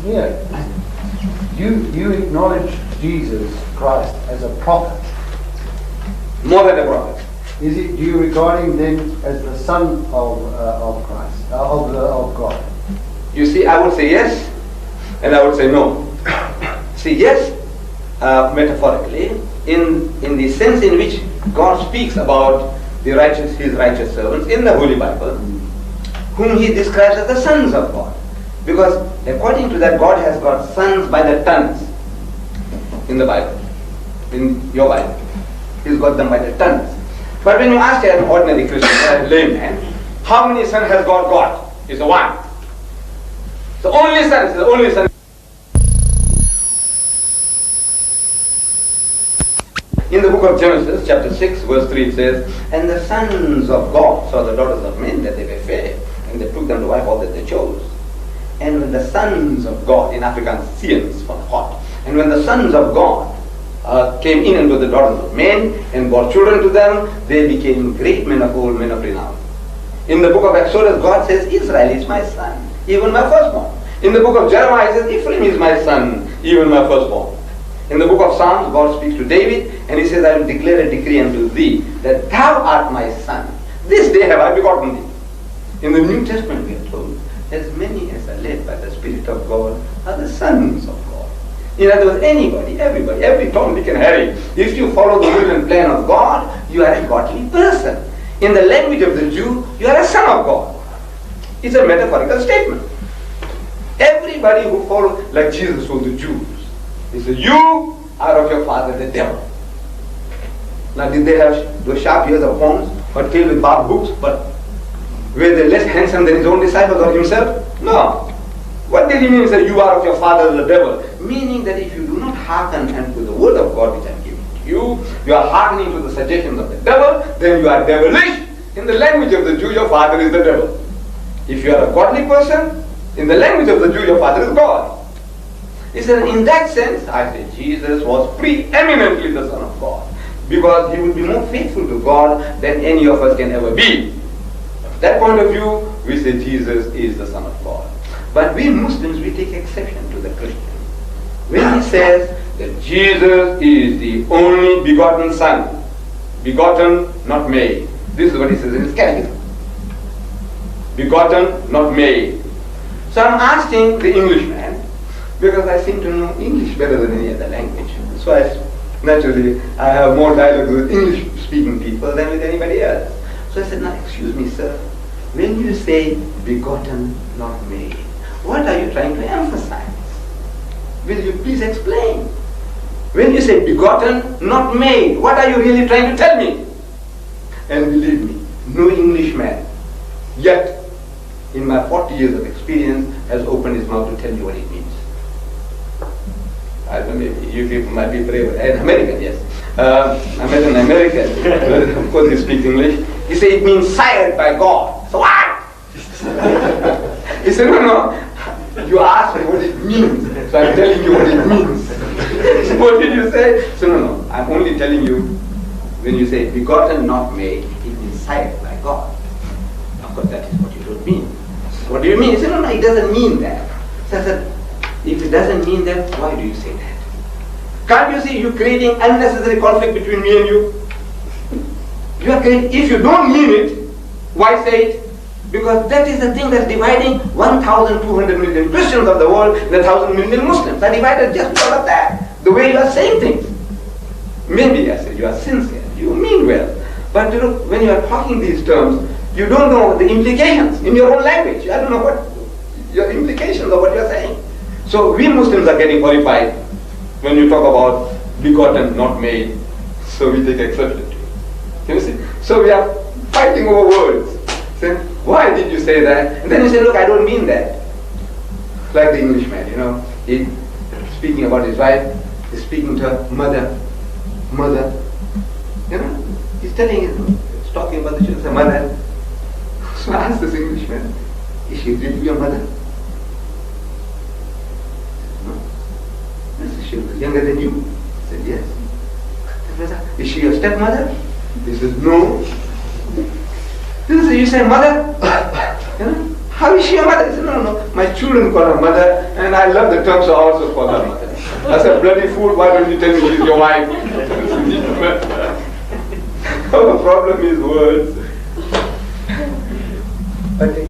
Yeah. You acknowledge Jesus Christ as a prophet. More than a prophet. Do you regard him then as the Son of Christ, of God? You see, I would say yes, and I would say no. See, yes, metaphorically, in the sense in which God speaks about his righteous servants in the Holy Bible, whom he describes as the sons of God. Because according to that, God has got sons by the tons in the Bible, in your Bible. He's got them by the tons. But when you ask an ordinary Christian, a layman, how many sons has God got? It's one. The only son is the only son. In the book of Genesis, chapter 6, verse 3, it says, "And the sons of God saw the daughters of men, that they were fair, and they took them to wife all that they chose. And when the sons of God," in Afrikaans, seuns van God, "and when the sons of God came in and were the daughters of men, and bore children to them, they became great men of old, men of renown." In the book of Exodus, God says, "Israel is my son, even my firstborn." In the book of Jeremiah, it says, "Ephraim is my son, even my firstborn." In the book of Psalms, God speaks to David, and he says, "I will declare a decree unto thee, that thou art my son. This day have I begotten thee." In the New Testament, we are told, "As many as are led by the Spirit of God are the sons of God." In other words, anybody, everybody, every Tom, Dick and Harry, if you follow the will and plan of God, you are a godly person. In the language of the Jew, you are a son of God. It's a metaphorical statement. Everybody who follows, like Jesus told the Jews, he said, "You are of your father the devil." Now, did they have those sharp ears of horns or filled with barbed hooks? But were they less handsome than his own disciples or himself? No. What did he mean? He said, "You are of your father the devil." Meaning that if you do not hearken unto the word of God which I am giving to you, you are hearkening to the suggestions of the devil, then you are devilish. In the language of the Jew, your father is the devil. If you are a godly person, in the language of the Jew, your father is God. He said, in that sense, I say Jesus was preeminently the Son of God, because he would be more faithful to God than any of us can ever be. From that point of view, we say Jesus is the Son of God. But we Muslims, we take exception to the Christian. When he says that Jesus is the only begotten Son, begotten, not made. This is what he says in his catechism. Begotten, not made. So I'm asking the Englishman, because I seem to know English better than any other language. So naturally, I have more dialogue with English-speaking people than with anybody else. So I said, "Now, excuse me, sir, when you say begotten, not made, what are you trying to emphasize? Will you please explain? When you say begotten, not made, what are you really trying to tell me?" And believe me, no Englishman yet in my 40 years of experience has opened his mouth to tell you what it means. I don't know, maybe you people might be brave. An American, yes. I met an American, of course he speaks English. He said it means sired by God. So what? He said, no, you asked me what it means, so I'm telling you what it means. So what did you say? So no, I'm only telling you, when you say begotten, not made, it means sired by God. Of course, that is what you don't mean. What do you mean? He said, no, it doesn't mean that. So I said, if it doesn't mean that, why do you say that? Can't you see you're creating unnecessary conflict between me and you? You are creating, if you don't mean it, why say it? Because that is the thing that's dividing 1,200 million Christians of the world and 1,000 million Muslims. Are divided just because of that. The way you are saying things. Maybe I said you are sincere, you mean well. But you know, when you are talking these terms, you don't know the implications in your own language. I don't know what your implications of what you are saying. So we Muslims are getting horrified when you talk about begotten, not made. So we take exception to it. You see? So we are fighting over words. Say, why did you say that? And then you say, look, I don't mean that. Like the Englishman, you know, he speaking about his wife, he's speaking to her mother. You know, he's talking about the children, say, mother. So I asked this Englishman, is she really your mother? She was younger than you. I said, yes. Is she your stepmother? He says, no. Then you say, mother? You know, How is she a mother? I said, no, no, my children call her mother, and I love the term, so I also call her mother. I said, bloody fool, why don't you tell me she's your wife? Our problem is words. But